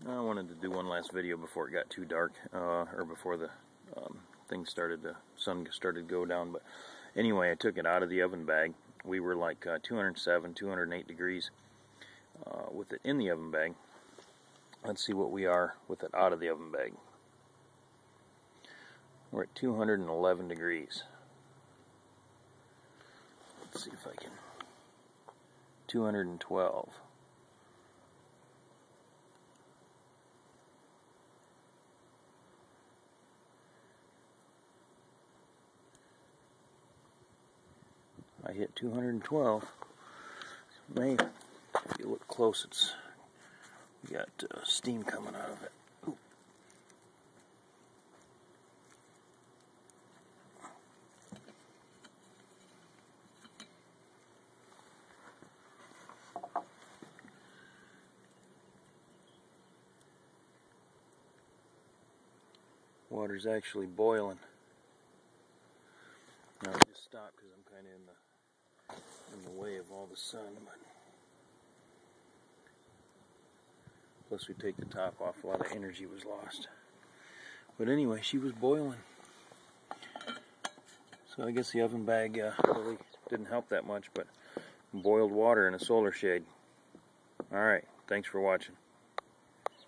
I wanted to do one last video before it got too dark, or before the sun started to go down. But anyway, I took it out of the oven bag. We were like 207, 208 degrees with it in the oven bag. Let's see what we are with it out of the oven bag. We're at 211 degrees. Let's see if I can. 212. I hit 212. Maybe if you look close, it's got steam coming out of it. Ooh. Water's actually boiling. Now I just stopped because I'm kind of in the way of all the sun, but plus we take the top off, a lot of energy was lost. But anyway, she was boiling. So I guess the oven bag really didn't help that much, but boiled water in a solar shade. Alright, thanks for watching.